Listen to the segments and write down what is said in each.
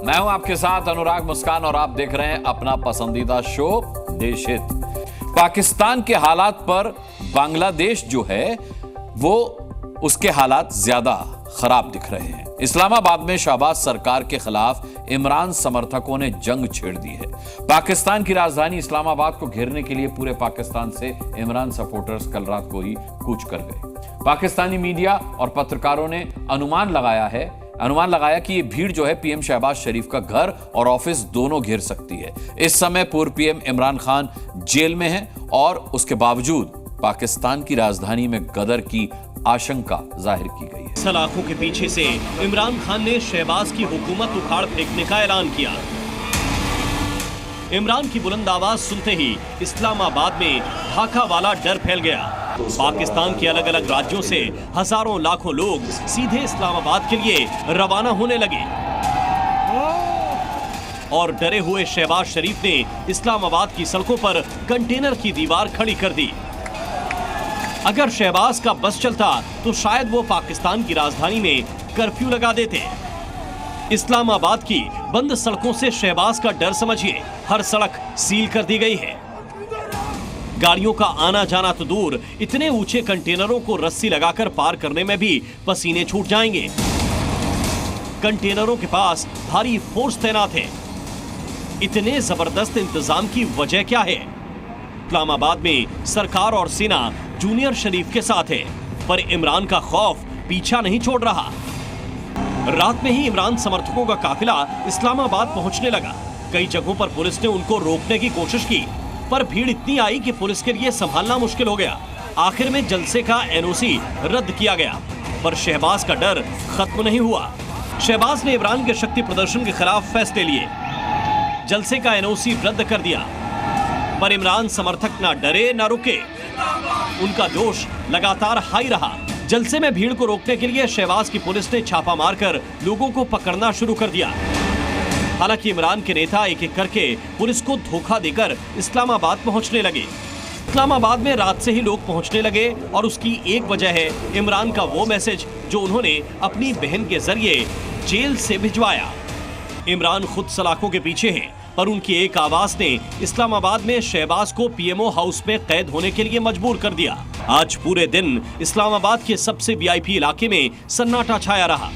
मैं हूं आपके साथ अनुराग मुस्कान और आप देख रहे हैं अपना पसंदीदा शो देश हित। पाकिस्तान के हालात पर बांग्लादेश जो है वो उसके हालात ज्यादा खराब दिख रहे हैं। इस्लामाबाद में शहबाज सरकार के खिलाफ इमरान समर्थकों ने जंग छेड़ दी है। पाकिस्तान की राजधानी इस्लामाबाद को घेरने के लिए पूरे पाकिस्तान से इमरान सपोर्टर्स कल रात को ही कूच कर गए। पाकिस्तानी मीडिया और पत्रकारों ने अनुमान लगाया कि ये भीड़ जो है पीएम शहबाज शरीफ का घर और ऑफिस दोनों घेर सकती है। इस समय पूर्व पीएम इमरान खान जेल में है और उसके बावजूद पाकिस्तान की राजधानी में गदर की आशंका जाहिर की गई है। सलाखों के पीछे से इमरान खान ने शहबाज की हुकूमत उखाड़ फेंकने का ऐलान किया। इमरान की बुलंद आवाज सुनते ही इस्लामाबाद में ढाका वाला डर फैल गया। पाकिस्तान के अलग अलग राज्यों से हजारों लाखों लोग सीधे इस्लामाबाद के लिए रवाना होने लगे और डरे हुए शहबाज शरीफ ने इस्लामाबाद की सड़कों पर कंटेनर की दीवार खड़ी कर दी। अगर शहबाज का बस चलता तो शायद वो पाकिस्तान की राजधानी में कर्फ्यू लगा देते। इस्लामाबाद की बंद सड़कों से शहबाज का डर समझिए, हर सड़क सील कर दी गई है। गाड़ियों का आना जाना तो दूर, इतने ऊंचे कंटेनरों को रस्सी लगाकर पार करने में भी पसीने छूट जाएंगे। कंटेनरों के पास भारी फोर्स तैनात है। इतने जबरदस्त इंतजाम की वजह क्या है? इस्लामाबाद में सरकार और सेना जूनियर शरीफ के साथ है, पर इमरान का खौफ पीछा नहीं छोड़ रहा। रात में ही इमरान समर्थकों का काफिला इस्लामाबाद पहुंचने लगा। कई जगहों पर पुलिस ने उनको रोकने की कोशिश की, पर भीड़ इतनी आई कि पुलिस के लिए संभालना मुश्किल हो गया। आखिर में जलसे का एनओसी रद्द किया गया, पर शहबाज का डर खत्म नहीं हुआ। शहबाज ने इमरान के शक्ति प्रदर्शन के खिलाफ फैसले लिए, जलसे का एनओसी रद्द कर दिया, पर इमरान समर्थक ना डरे ना रुके। उनका जोश लगातार हाई रहा। जलसे में भीड़ को रोकने के लिए शहबाज की पुलिस ने छापा मारकर लोगों को पकड़ना शुरू कर दिया। हालांकि इमरान के नेता एक एक करके पुलिस को धोखा देकर इस्लामाबाद पहुंचने लगे। इस्लामाबाद में रात से ही लोग पहुंचने लगे और उसकी एक वजह है इमरान का वो मैसेज जो उन्होंने अपनी बहन के जरिए जेल से भिजवाया। इमरान खुद सलाखों के पीछे हैं, पर उनकी एक आवाज ने इस्लामाबाद में शहबाज को पीएमओ हाउस में कैद होने के लिए मजबूर कर दिया। आज पूरे दिन इस्लामाबाद के सबसे वीआईपी इलाके में सन्नाटा छाया रहा।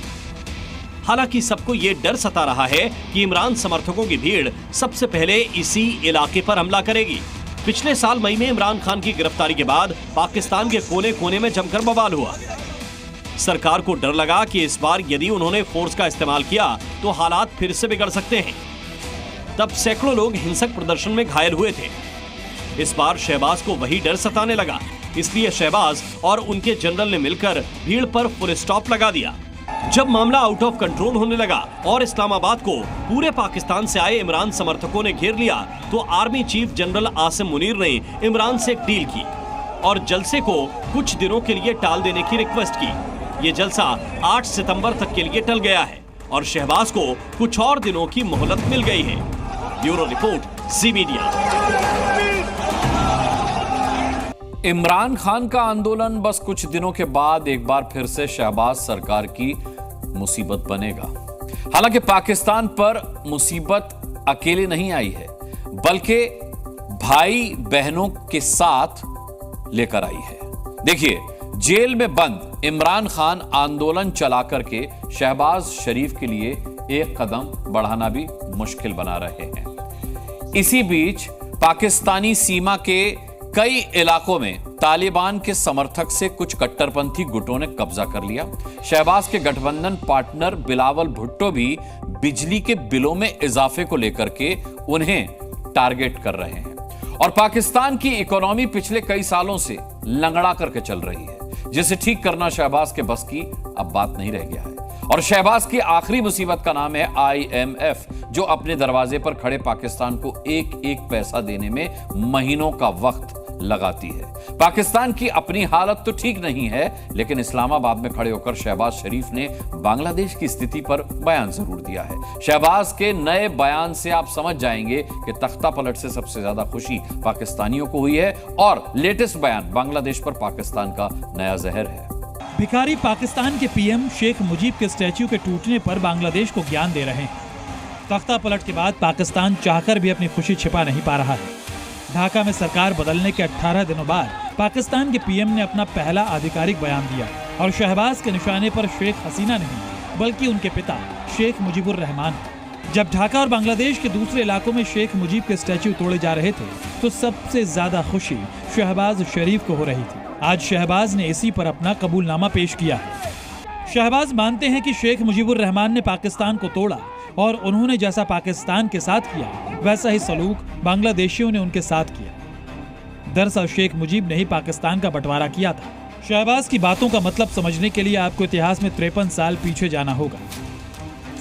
हालांकि सबको ये डर सता रहा है कि इमरान समर्थकों की भीड़ सबसे पहले इसी इलाके पर हमला करेगी। पिछले साल मई में इमरान खान की गिरफ्तारी के बाद पाकिस्तान के कोने कोने में जमकर बवाल हुआ। सरकार को डर लगा कि इस बार यदि उन्होंने फोर्स का इस्तेमाल किया तो हालात फिर से बिगड़ सकते हैं। तब सैकड़ों लोग हिंसक प्रदर्शन में घायल हुए थे। इस बार शहबाज को वही डर सताने लगा, इसलिए शहबाज और उनके जनरल ने मिलकर भीड़ पर फुल स्टॉप लगा दिया। जब मामला आउट ऑफ कंट्रोल होने लगा और इस्लामाबाद को पूरे पाकिस्तान से आए इमरान समर्थकों ने घेर लिया, तो army chief general Asim Munir ने इमरान से एक डील की और जलसे को कुछ दिनों के लिए टाल देने की रिक्वेस्ट की। ये जलसा 8 सितंबर तक के लिए टल गया है और शहबाज को कुछ और दिनों की मोहलत मिल गई है। ब्यूरो रिपोर्ट, जी मीडिया। इमरान खान का आंदोलन बस कुछ दिनों के बाद एक बार फिर से शहबाज सरकार की मुसीबत बनेगा। हालांकि पाकिस्तान पर मुसीबत अकेले नहीं आई है, बल्कि भाई बहनों के साथ लेकर आई है। देखिए, जेल में बंद इमरान खान आंदोलन चला करके शहबाज शरीफ के लिए एक कदम बढ़ाना भी मुश्किल बना रहे हैं। इसी बीच पाकिस्तानी सीमा के कई इलाकों में तालिबान के समर्थक से कुछ कट्टरपंथी गुटों ने कब्जा कर लिया। शहबाज के गठबंधन पार्टनर बिलावल भुट्टो भी बिजली के बिलों में इजाफे को लेकर के उन्हें टारगेट कर रहे हैं। और पाकिस्तान की इकोनॉमी पिछले कई सालों से लंगड़ा करके चल रही है, जिसे ठीक करना शहबाज के बस की अब बात नहीं रह गया है। और शहबाज की आखिरी मुसीबत का नाम है IMF, जो अपने दरवाजे पर खड़े पाकिस्तान को एक एक पैसा देने में महीनों का वक्त लगाती है। पाकिस्तान की अपनी हालत तो ठीक नहीं है, लेकिन इस्लामाबाद में खड़े होकर शहबाज शरीफ ने बांग्लादेश की स्थिति पर बयान जरूर दिया है। शहबाज के नए बयान से आप समझ जाएंगे कि तख्ता पलट से सबसे ज्यादा खुशी पाकिस्तानियों को हुई है और लेटेस्ट बयान बांग्लादेश पर पाकिस्तान का नया जहर है। भिखारी पाकिस्तान के पीएम शेख मुजीब के स्टैच्यू के टूटने पर बांग्लादेश को ज्ञान दे रहे हैं। तख्ता पलट के बाद पाकिस्तान चाहकर भी अपनी खुशी छिपा नहीं पा रहा है। ढाका में सरकार बदलने के 18 दिनों बाद पाकिस्तान के पीएम ने अपना पहला आधिकारिक बयान दिया और शहबाज के निशाने पर शेख हसीना नहीं बल्कि उनके पिता शेख मुजीबुर रहमान। जब ढाका और बांग्लादेश के दूसरे इलाकों में शेख मुजीब के स्टैच्यू तोड़े जा रहे थे तो सबसे ज्यादा खुशी शहबाज शरीफ को हो रही थी। आज शहबाज ने इसी पर अपना कबूलनामा पेश किया है। शहबाज मानते हैं कि शेख मुजीबुर रहमान ने पाकिस्तान को तोड़ा और उन्होंने जैसा पाकिस्तान के साथ किया वैसा ही सलूक बांग्लादेशियों ने उनके साथ किया। दरअसल शेख मुजीब ने ही पाकिस्तान का बंटवारा किया था। शहबाज की बातों का मतलब समझने के लिए आपको इतिहास में 53 साल पीछे जाना होगा।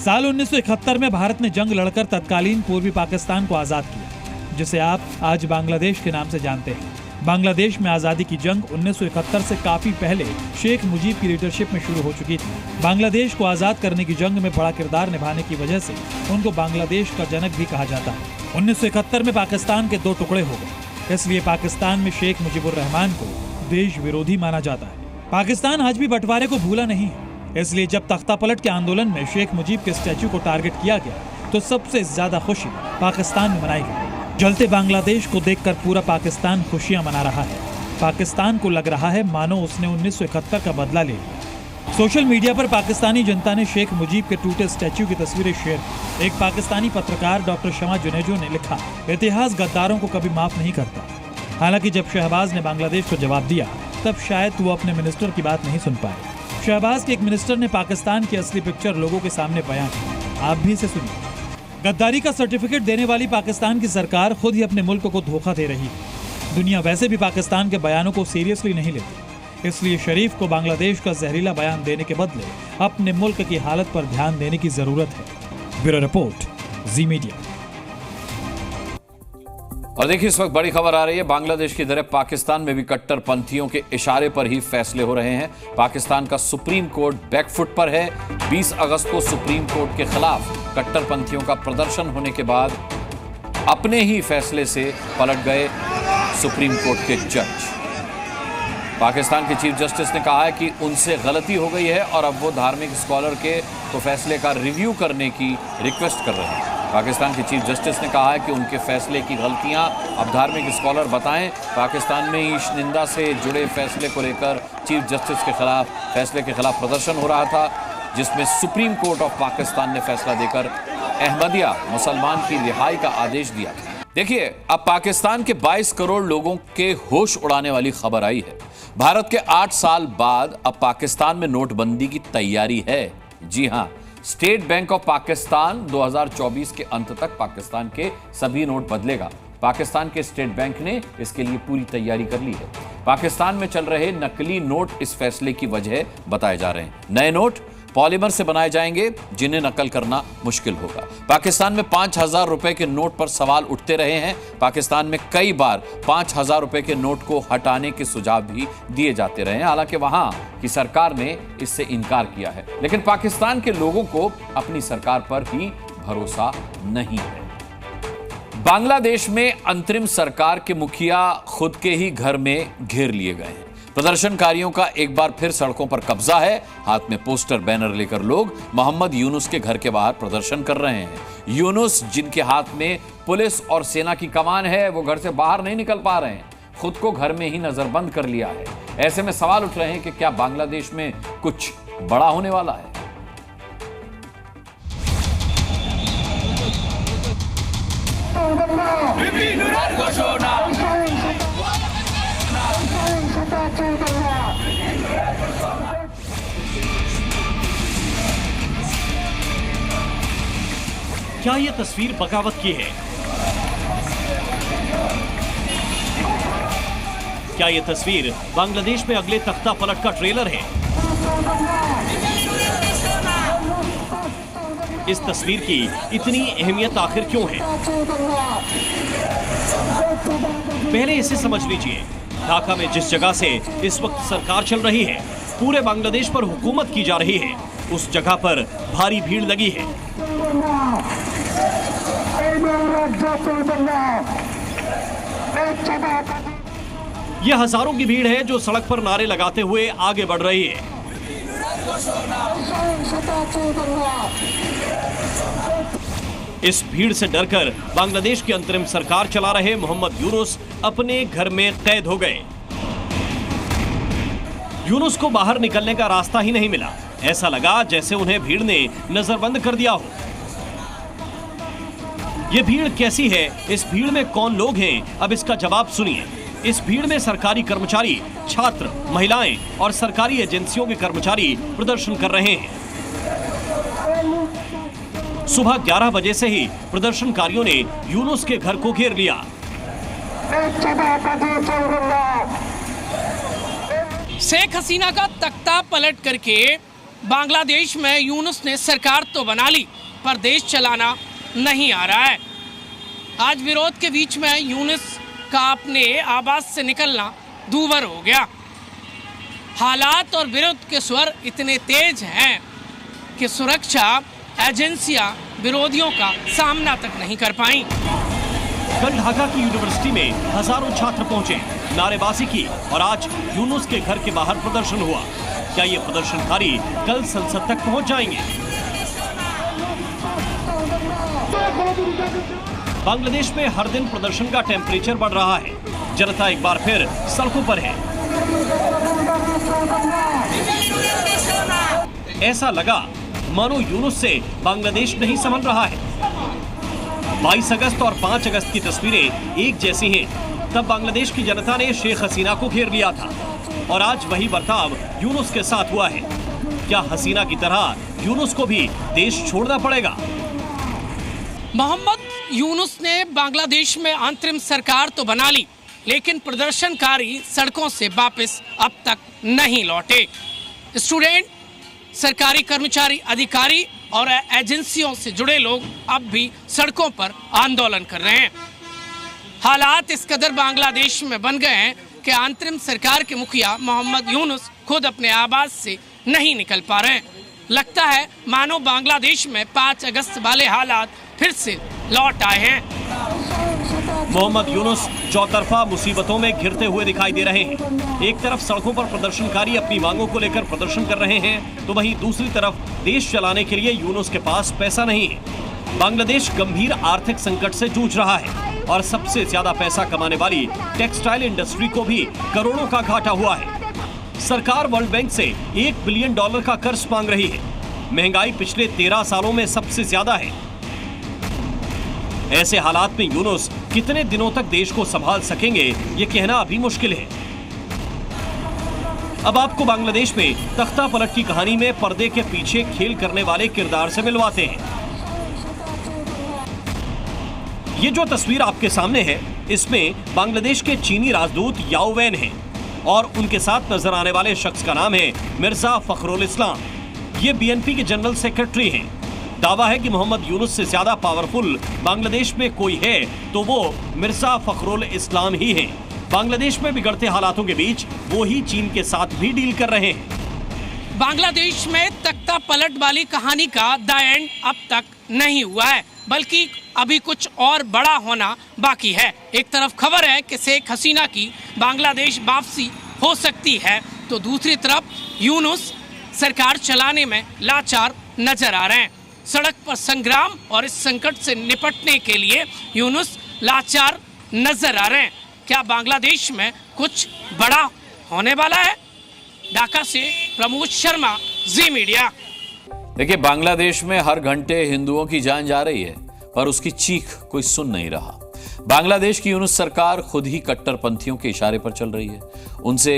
साल 1971 में भारत ने जंग लड़कर तत्कालीन पूर्वी पाकिस्तान को आजाद किया, जिसे आप आज बांग्लादेश के नाम से जानते हैं। बांग्लादेश में आजादी की जंग 1971 से काफी पहले शेख मुजीब की लीडरशिप में शुरू हो चुकी थी। बांग्लादेश को आजाद करने की जंग में बड़ा किरदार निभाने की वजह से उनको बांग्लादेश का जनक भी कहा जाता है। 1971 में पाकिस्तान के 2 टुकड़े हो गए, इसलिए पाकिस्तान में शेख मुजीबुर रहमान को देश विरोधी माना जाता है। पाकिस्तान आज भी बंटवारे को भूला नहीं है, इसलिए जब तख्ता पलट के आंदोलन में शेख मुजीब के स्टैच्यू को टारगेट किया गया तो सबसे ज्यादा खुशी पाकिस्तान में मनाई गई। जलते बांग्लादेश को देखकर पूरा पाकिस्तान खुशियां मना रहा है। पाकिस्तान को लग रहा है मानो उसने 1971 का बदला ले लिया। सोशल मीडिया पर पाकिस्तानी जनता ने शेख मुजीब के टूटे स्टैच्यू की तस्वीरें शेयर की। एक पाकिस्तानी पत्रकार डॉक्टर शमा जुनेजो ने लिखा, इतिहास गद्दारों को कभी माफ नहीं करता। हालांकि जब शहबाज ने बांग्लादेश को जवाब दिया तब शायद वो अपने मिनिस्टर की बात नहीं सुन पाए। शहबाज के एक मिनिस्टर ने पाकिस्तान की असली पिक्चर लोगों के सामने बयां की, आप भी इसे सुनिए। गद्दारी का सर्टिफिकेट देने वाली पाकिस्तान की सरकार खुद ही अपने मुल्क को धोखा दे रही है। दुनिया वैसे भी पाकिस्तान के बयानों को सीरियसली नहीं लेती, इसलिए शरीफ को बांग्लादेश का जहरीला बयान देने के बदले अपने मुल्क की हालत पर ध्यान देने की जरूरत है। ब्यूरो रिपोर्ट, जी मीडिया। और देखिए, इस वक्त बड़ी खबर आ रही है, बांग्लादेश की तरह पाकिस्तान में भी कट्टरपंथियों के इशारे पर ही फैसले हो रहे हैं। पाकिस्तान का सुप्रीम कोर्ट बैकफुट पर है। 20 अगस्त को सुप्रीम कोर्ट के खिलाफ कट्टरपंथियों का प्रदर्शन होने के बाद अपने ही फैसले से पलट गए सुप्रीम कोर्ट के जज। पाकिस्तान के चीफ जस्टिस ने कहा है कि उनसे गलती हो गई है और अब वो धार्मिक स्कॉलर के तो फैसले का रिव्यू करने की रिक्वेस्ट कर रहे हैं। पाकिस्तान के चीफ जस्टिस ने कहा है कि उनके फैसले की गलतियां अब धार्मिक स्कॉलर बताएं। पाकिस्तान में ईश निंदा से जुड़े फैसले को लेकर चीफ जस्टिस के फैसले के खिलाफ प्रदर्शन हो रहा था, जिसमें सुप्रीम कोर्ट ऑफ पाकिस्तान ने फैसला देकर अहमदिया मुसलमान की रिहाई का आदेश दिया था। देखिए, अब पाकिस्तान के 22 करोड़ लोगों के होश उड़ाने वाली खबर आई है। भारत के 8 साल बाद अब पाकिस्तान में नोटबंदी की तैयारी है। जी हां, स्टेट बैंक ऑफ पाकिस्तान 2024 के अंत तक पाकिस्तान के सभी नोट बदलेगा। पाकिस्तान के स्टेट बैंक ने इसके लिए पूरी तैयारी कर ली है। पाकिस्तान में चल रहे नकली नोट इस फैसले की वजह बताए जा रहे हैं। नए नोट पॉलीमर से बनाए जाएंगे, जिन्हें नकल करना मुश्किल होगा। पाकिस्तान में 5,000 रुपए के नोट पर सवाल उठते रहे हैं। पाकिस्तान में कई बार 5,000 रुपए के नोट को हटाने के सुझाव भी दिए जाते रहे हैं, हालांकि वहां की सरकार ने इससे इनकार किया है। लेकिन पाकिस्तान के लोगों को अपनी सरकार पर भी भरोसा नहीं है। बांग्लादेश में अंतरिम सरकार के मुखिया खुद के ही घर में घेर लिए गए हैं। प्रदर्शनकारियों का एक बार फिर सड़कों पर कब्जा है। हाथ में पोस्टर बैनर लेकर लोग मोहम्मद यूनुस के घर के बाहर प्रदर्शन कर रहे हैं। यूनुस, जिनके हाथ में पुलिस और सेना की कमान है, वो घर से बाहर नहीं निकल पा रहे हैं, खुद को घर में ही नजरबंद कर लिया है। ऐसे में सवाल उठ रहे हैं कि क्या बांग्लादेश में कुछ बड़ा होने वाला है। क्या यह तस्वीर बगावत की है? क्या यह तस्वीर बांग्लादेश में अगले तख्ता पलट का ट्रेलर है? इस तस्वीर की इतनी अहमियत आखिर क्यों है? पहले इसे समझ लीजिए। ढाका में जिस जगह से इस वक्त सरकार चल रही है, पूरे बांग्लादेश पर हुकूमत की जा रही है, उस जगह पर भारी भीड़ लगी है। यह हजारों की भीड़ है जो सड़क पर नारे लगाते हुए आगे बढ़ रही है। इस भीड़ से डरकर बांग्लादेश की अंतरिम सरकार चला रहे मोहम्मद यूनुस अपने घर में कैद हो गए। यूनुस को बाहर निकलने का रास्ता ही नहीं मिला। ऐसा लगा जैसे उन्हें भीड़ ने नजरबंद कर दिया हो। यह भीड़ कैसी है, इस भीड़ में कौन लोग हैं, अब इसका जवाब सुनिए। इस भीड़ में सरकारी कर्मचारी, छात्र, महिलाएं और सरकारी एजेंसियों के कर्मचारी प्रदर्शन कर रहे हैं। सुबह 11 बजे से ही प्रदर्शनकारियों ने यूनुस के घर को घेर लिया। शेख हसीना का तख्ता पलट करके बांग्लादेश में यूनुस ने सरकार तो बना ली, पर देश चलाना नहीं आ रहा है। आज विरोध के बीच में यूनुस का अपने आवास से निकलना दूभर हो गया। हालात और विरोध के स्वर इतने तेज हैं कि सुरक्षा एजेंसियां विरोधियों का सामना तक नहीं कर पाई। कल ढाका की यूनिवर्सिटी में हजारों छात्र पहुंचे, नारेबाजी की और आज यूनुस के घर के बाहर प्रदर्शन हुआ। क्या ये प्रदर्शनकारी कल संसद तक पहुंच जाएंगे? बांग्लादेश में हर दिन प्रदर्शन का टेम्परेचर बढ़ रहा है। जनता एक बार फिर सड़कों पर है। ऐसा लगा मानो यूनुस से बांग्लादेश नहीं संभल रहा है। 22 अगस्त और 5 अगस्त की तस्वीरें एक जैसी हैं। तब बांग्लादेश की जनता ने शेख हसीना को घेर लिया था और आज वही बर्ताव यूनुस के साथ हुआ है। क्या हसीना की तरह यूनुस को भी देश छोड़ना पड़ेगा? मोहम्मद यूनुस ने बांग्लादेश में अंतरिम सरकार तो बना ली, लेकिन प्रदर्शनकारी सड़कों से वापस अब तक नहीं लौटे। स्टूडेंट, सरकारी कर्मचारी, अधिकारी और एजेंसियों से जुड़े लोग अब भी सड़कों पर आंदोलन कर रहे हैं। हालात इस कदर बांग्लादेश में बन गए हैं कि अंतरिम सरकार के मुखिया मोहम्मद यूनुस खुद अपने आवास से नहीं निकल पा रहे हैं। लगता है मानो बांग्लादेश में 5 अगस्त वाले हालात फिर से लौट आए हैं। मोहम्मद यूनुस चौतरफा मुसीबतों में घिरते हुए दिखाई दे रहे हैं। एक तरफ सड़कों पर प्रदर्शनकारी अपनी मांगों को लेकर प्रदर्शन कर रहे हैं, तो वहीं दूसरी तरफ देश चलाने के लिए यूनुस के पास पैसा नहीं है। बांग्लादेश गंभीर आर्थिक संकट से जूझ रहा है और सबसे ज्यादा पैसा कमाने वाली टेक्सटाइल इंडस्ट्री को भी करोड़ों का घाटा हुआ है। सरकार वर्ल्ड बैंक से $1 बिलियन का कर्ज मांग रही है। महंगाई पिछले 13 सालों में सबसे ज्यादा है। ऐसे हालात में यूनुस कितने दिनों तक देश को संभाल सकेंगे, ये कहना अभी मुश्किल है। अब आपको बांग्लादेश में तख्ता पलट की कहानी में पर्दे के पीछे खेल करने वाले किरदार से मिलवाते हैं। ये जो तस्वीर आपके सामने है, इसमें बांग्लादेश के चीनी राजदूत याओ वैन हैं और उनके साथ नजर आने वाले शख्स का नाम है मिर्जा फखरुल इस्लाम। ये बीएनपी के जनरल सेक्रेटरी हैं। दावा है कि मोहम्मद यूनुस से ज्यादा पावरफुल बांग्लादेश में कोई है तो वो मिर्जा फखरुल इस्लाम ही हैं। बांग्लादेश में बिगड़ते हालातों के बीच वो ही चीन के साथ भी डील कर रहे हैं। बांग्लादेश में तख्ता पलट वाली कहानी का द एंड अब तक नहीं हुआ है, बल्कि अभी कुछ और बड़ा होना बाकी है। एक तरफ खबर है कि शेख हसीना की बांग्लादेश वापसी हो सकती है, तो दूसरी तरफ यूनुस सरकार चलाने में लाचार नजर आ रहे हैं। सड़क पर संग्राम और इस संकट से निपटने के लिए यूनुस लाचार नजर आ रहे हैं। क्या बांग्लादेश में कुछ बड़ा होने वाला है? ढाका से प्रमोद शर्मा, जी मीडिया। देखिए, बांग्लादेश में हर घंटे हिंदुओं की जान जा रही है, पर उसकी चीख कोई सुन नहीं रहा। बांग्लादेश की यूनुस सरकार खुद ही कट्टरपंथियों के इशारे पर चल रही है। उनसे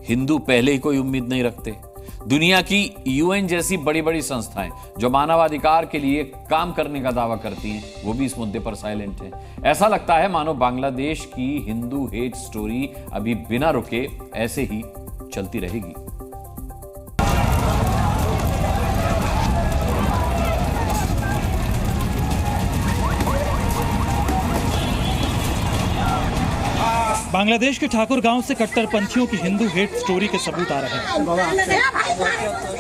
हिंदू पहले ही कोई उम्मीद नहीं रखते। दुनिया की यूएन जैसी बड़ी बड़ी संस्थाएं जो मानवाधिकार के लिए काम करने का दावा करती हैं, वो भी इस मुद्दे पर साइलेंट हैं। ऐसा लगता है मानो बांग्लादेश की हिंदू हेट स्टोरी अभी बिना रुके ऐसे ही चलती रहेगी। बांग्लादेश के ठाकुर गांव से कट्टरपंथियों की हिंदू हेट स्टोरी के सबूत आ रहे हैं।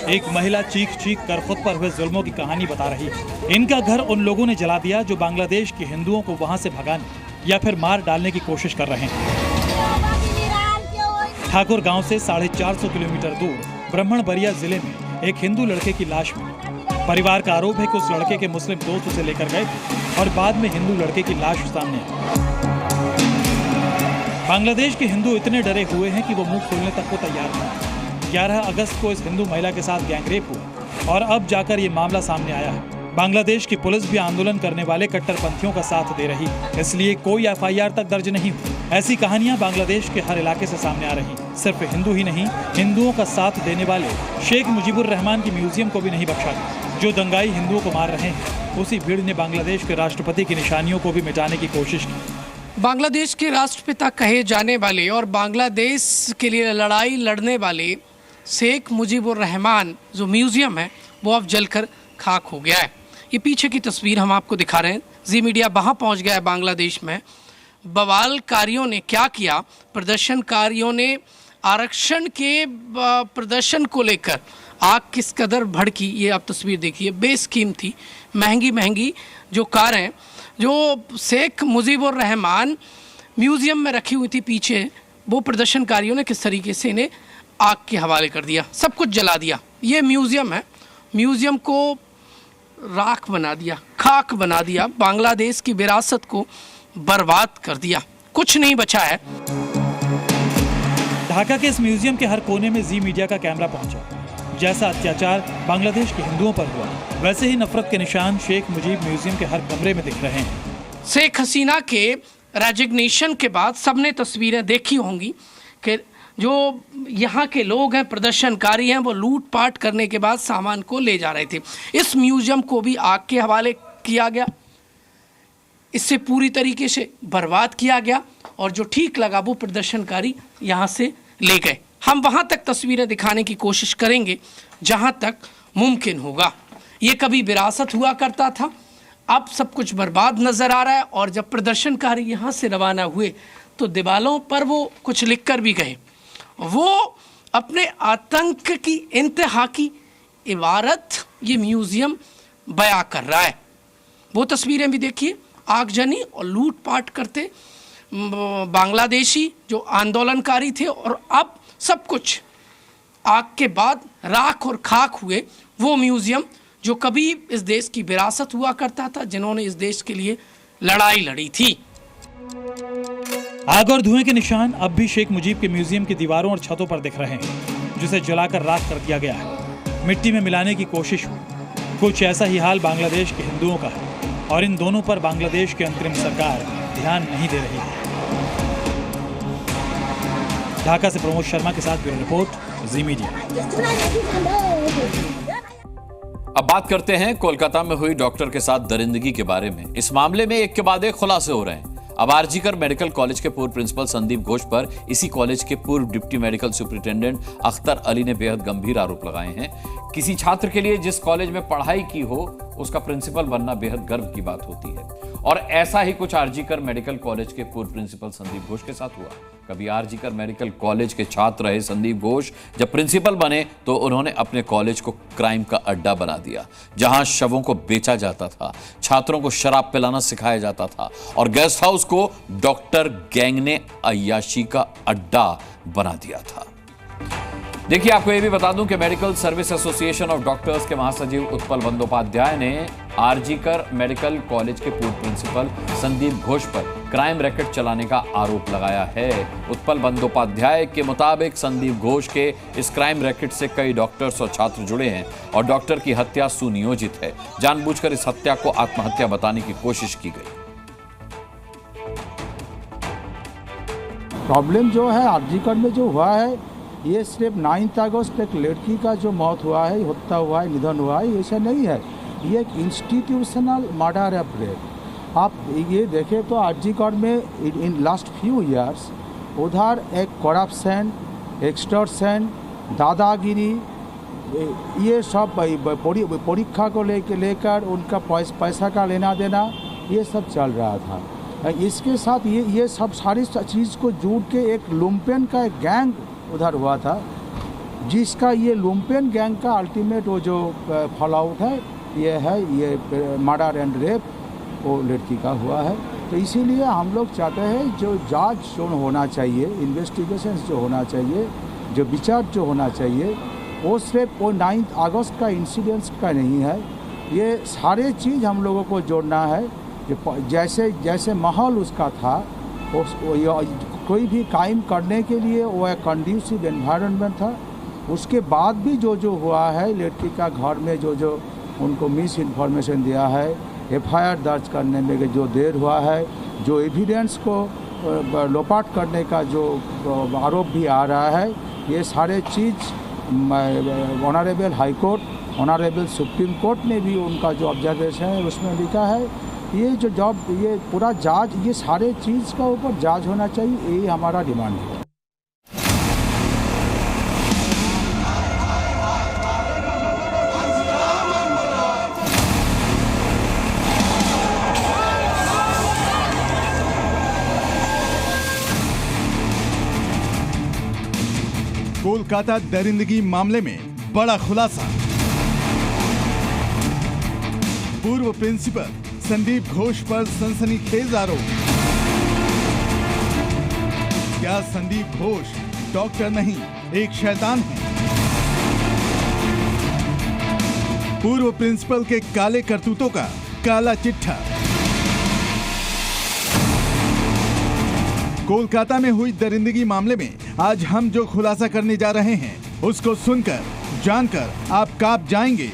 एक महिला चीख चीख कर खुद पर हुए जुल्मों की कहानी बता रही है। इनका घर उन लोगों ने जला दिया जो बांग्लादेश के हिंदुओं को वहां से भगाने या फिर मार डालने की कोशिश कर रहे हैं। ठाकुर गांव से 450 किलोमीटर दूर ब्राह्मणबरिया जिले में एक हिंदू लड़के की लाश मिली। परिवार का आरोप है कि उस लड़के के मुस्लिम दोस्त उसे लेकर गए थे और बाद में हिंदू लड़के की लाश सामने आई। बांग्लादेश के हिंदू इतने डरे हुए हैं कि वो मुंह खोलने तक को तैयार नहीं। 11 अगस्त को इस हिंदू महिला के साथ गैंगरेप हुआ और अब जाकर ये मामला सामने आया है। बांग्लादेश की पुलिस भी आंदोलन करने वाले कट्टरपंथियों का साथ दे रही, इसलिए कोई एफआईआर तक दर्ज नहीं हुई। ऐसी कहानियां बांग्लादेश के हर इलाके से सामने आ रही। सिर्फ हिंदू ही नहीं, हिंदुओं का साथ देने वाले शेख मुजीबुर रहमान की म्यूजियम को भी नहीं बख्शा गया। जो दंगाई हिंदुओं को मार रहे हैं, उसी भीड़ ने बांग्लादेश के राष्ट्रपति की निशानियों को भी मिटाने की कोशिश की। बांग्लादेश के राष्ट्रपिता कहे जाने वाले और बांग्लादेश के लिए लड़ाई लड़ने वाले शेख मुजीबुर रहमान जो म्यूजियम है वो अब जलकर खाक हो गया है। ये पीछे की तस्वीर हम आपको दिखा रहे हैं। जी मीडिया वहाँ पहुँच गया है बांग्लादेश में। बवालकारियों ने क्या किया, प्रदर्शनकारियों ने आरक्षण के प्रदर्शन को लेकर आग किस कदर भड़की, ये आप तस्वीर देखिए। बेशकीमती महंगी महंगी जो कारें जो शेख मुजीबुर रहमान म्यूज़ियम में रखी हुई थी पीछे, वो प्रदर्शनकारियों ने किस तरीके से इन्हें आग के हवाले कर दिया, सब कुछ जला दिया। ये म्यूज़ियम है, म्यूज़ियम को राख बना दिया, खाक बना दिया, बांग्लादेश की विरासत को बर्बाद कर दिया, कुछ नहीं बचा है। ढाका के इस म्यूजियम के हर कोने में जी मीडिया का कैमरा पहुंचा। जैसा अत्याचार बांग्लादेश के हिंदुओं पर हुआ, वैसे ही नफरत के निशान शेख मुजीब म्यूजियम के हर कमरे में दिख रहे हैं। शेख हसीना के रेजिग्नेशन के बाद सबने तस्वीरें देखी होंगी कि जो यहाँ के लोग हैं, प्रदर्शनकारी हैं, वो लूटपाट करने के बाद सामान को ले जा रहे थे। इस म्यूजियम को भी आग के हवाले किया गया, इससे पूरी तरीके से बर्बाद किया गया और जो ठीक लगा वो प्रदर्शनकारी यहाँ से ले गए। हम वहाँ तक तस्वीरें दिखाने की कोशिश करेंगे जहाँ तक मुमकिन होगा। ये कभी विरासत हुआ करता था, अब सब कुछ बर्बाद नज़र आ रहा है। और जब प्रदर्शनकारी यहाँ से रवाना हुए तो दीवारों पर वो कुछ लिख कर भी गए। वो अपने आतंक की इंतहा की इबारत ये म्यूज़ियम बयां कर रहा है। वो तस्वीरें भी देखिए, आगजनी और लूटपाट करते बांग्लादेशी जो आंदोलनकारी थे और अब सब कुछ आग के बाद राख और खाक हुए वो म्यूज़ियम जो कभी इस देश की विरासत हुआ करता था, जिन्होंने इस देश के लिए लड़ाई लड़ी थी। आग और धुएं के निशान अब भी शेख मुजीब के म्यूजियम की दीवारों और छतों पर दिख रहे हैं, जिसे जलाकर राख कर दिया गया है। मिट्टी में मिलाने की कोशिश हुई। कुछ ऐसा ही हाल बांग्लादेश के हिंदुओं का है और इन दोनों पर बांग्लादेश की अंतरिम सरकार ध्यान नहीं दे रही है। ढाका से प्रमोद शर्मा के साथ ब्यूरो रिपोर्ट, जी मीडिया। अब बात करते हैं कोलकाता में हुई डॉक्टर के साथ दरिंदगी के बारे में। इस मामले में एक के बाद एक खुलासे हो रहे हैं। अब आरजीकर मेडिकल कॉलेज के पूर्व प्रिंसिपल संदीप घोष पर इसी कॉलेज के पूर्व deputy medical superintendent Akhtar Ali ने बेहद गंभीर आरोप लगाए हैं। किसी छात्र के लिए जिस कॉलेज में पढ़ाई की हो उसका प्रिंसिपल बनना बेहद गर्व की बात होती है और ऐसा ही कुछ आरजीकर मेडिकल कॉलेज के पूर्व प्रिंसिपल संदीप घोष के साथ हुआ। कभी आरजीकर मेडिकल कॉलेज के छात्र रहे संदीप घोष, जब प्रिंसिपल बने तो उन्होंने अपने कॉलेज को क्राइम का अड्डा बना दिया, जहां शवों को बेचा जाता था, छात्रों को शराब पिलाना सिखाया जाता था और गेस्ट हाउस को डॉक्टर गैंग ने अय्याशी का अड्डा बना दिया था। देखिए, आपको यह भी बता दूं कि medical service association of doctors के महासचिव उत्पल बंदोपाध्याय ने आरजीकर मेडिकल कॉलेज के पूर्व प्रिंसिपल संदीप घोष पर क्राइम रैकेट चलाने का आरोप लगाया है। उत्पल बंदोपाध्याय के मुताबिक संदीप घोष के इस क्राइम रैकेट से कई डॉक्टर्स और छात्र जुड़े हैं और डॉक्टर की हत्या सुनियोजित है। जानबूझकर इस हत्या को आत्महत्या बताने की कोशिश की गई। प्रॉब्लम जो है आरजीकर में जो हुआ है, ये सिर्फ 9 अगस्त एक लड़की का जो मौत हुआ है, हत्या हुआ है, निधन हुआ है, ऐसा नहीं है। ये एक इंस्टीट्यूशनल मर्डर है रेप। आप ये देखें तो आरजीकर में इन लास्ट फ्यू इयर्स उधर एक करप्शन, एक्सटॉर्शन, दादागिरी, ये सब परीक्षा को लेकर उनका पैसा का लेना देना, ये सब चल रहा था। इसके साथ ये सब सारी चीज़ को जोड़ के एक लुम्पेन का एक गैंग उधर हुआ था, जिसका ये लुम्पेन गैंग का अल्टीमेट वो जो फॉल आउट है ये मर्डर एंड रेप वो लड़की का हुआ है। तो इसीलिए हम लोग चाहते हैं जो जांच जो होना चाहिए, इन्वेस्टिगेशन जो होना चाहिए, जो विचार जो होना चाहिए, वो सिर्फ वो 9 अगस्त का इंसिडेंस का नहीं है। ये सारे चीज़ हम लोगों को जोड़ना है जैसे जैसे माहौल उसका था कोई भी कायम करने के लिए वो एक कंड्यूसिव एनवायरनमेंट था। उसके बाद भी जो हुआ है, लड़की का घर में जो उनको मिस इन्फॉर्मेशन दिया है, एफआईआर दर्ज करने में जो देर हुआ है, जो एविडेंस को लोपाट करने का जो आरोप भी आ रहा है, ये सारे चीज़ honourable high court, honourable supreme court ने भी उनका जो ऑब्जर्वेशन है उसमें लिखा है। ये जो जॉब, ये पूरा जांच, ये सारे चीज़ का ऊपर जांच होना चाहिए, यही हमारा डिमांड है। कोलकाता दरिंदगी मामले में बड़ा खुलासा। पूर्व प्रिंसिपल संदीप घोष पर सनसनीखेज आरोप। क्या संदीप घोष डॉक्टर नहीं, एक शैतान है? पूर्व प्रिंसिपल के काले करतूतों का काला चिट्ठा। कोलकाता में हुई दरिंदगी मामले में आज हम जो खुलासा करने जा रहे हैं उसको सुनकर जानकर आप कांप जाएंगे।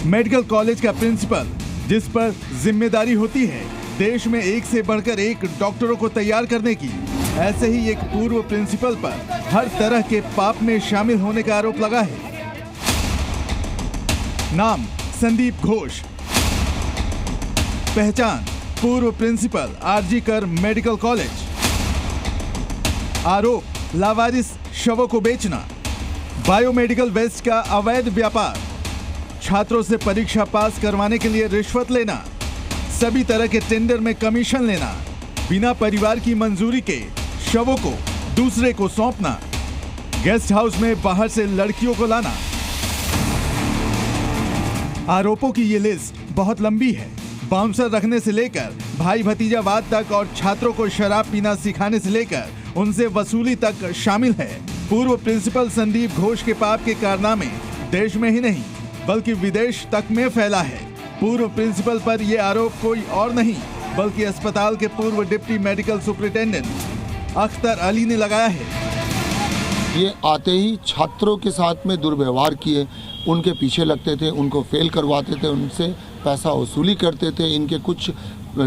मेडिकल कॉलेज का प्रिंसिपल, जिस पर जिम्मेदारी होती है देश में एक से बढ़कर एक डॉक्टरों को तैयार करने की, ऐसे ही एक पूर्व प्रिंसिपल पर हर तरह के पाप में शामिल होने का आरोप लगा है। नाम संदीप घोष, पहचान पूर्व प्रिंसिपल आरजी कर मेडिकल कॉलेज, आरोप लावारिस शवों को बेचना, बायोमेडिकल वेस्ट का अवैध व्यापार, छात्रों से परीक्षा पास करवाने के लिए रिश्वत लेना, सभी तरह के टेंडर में कमीशन लेना, बिना परिवार की मंजूरी के शवों को दूसरे को सौंपना, गेस्ट हाउस में बाहर से लड़कियों को लाना। आरोपों की ये लिस्ट बहुत लंबी है। बाउंसर रखने से लेकर भाई भतीजावाद तक और छात्रों को शराब पीना सिखाने से लेकर उनसे वसूली तक शामिल है। पूर्व प्रिंसिपल संदीप घोष के पाप के कारनामे देश में ही नहीं बल्कि विदेश तक में फैला है। पूर्व प्रिंसिपल पर यह आरोप कोई और नहीं बल्कि अस्पताल के पूर्व deputy medical superintendent Akhtar Ali ने लगाया है। ये आते ही छात्रों के साथ में दुर्व्यवहार किए, उनके पीछे लगते थे, उनको फेल करवाते थे, उनसे पैसा वसूली करते थे। इनके कुछ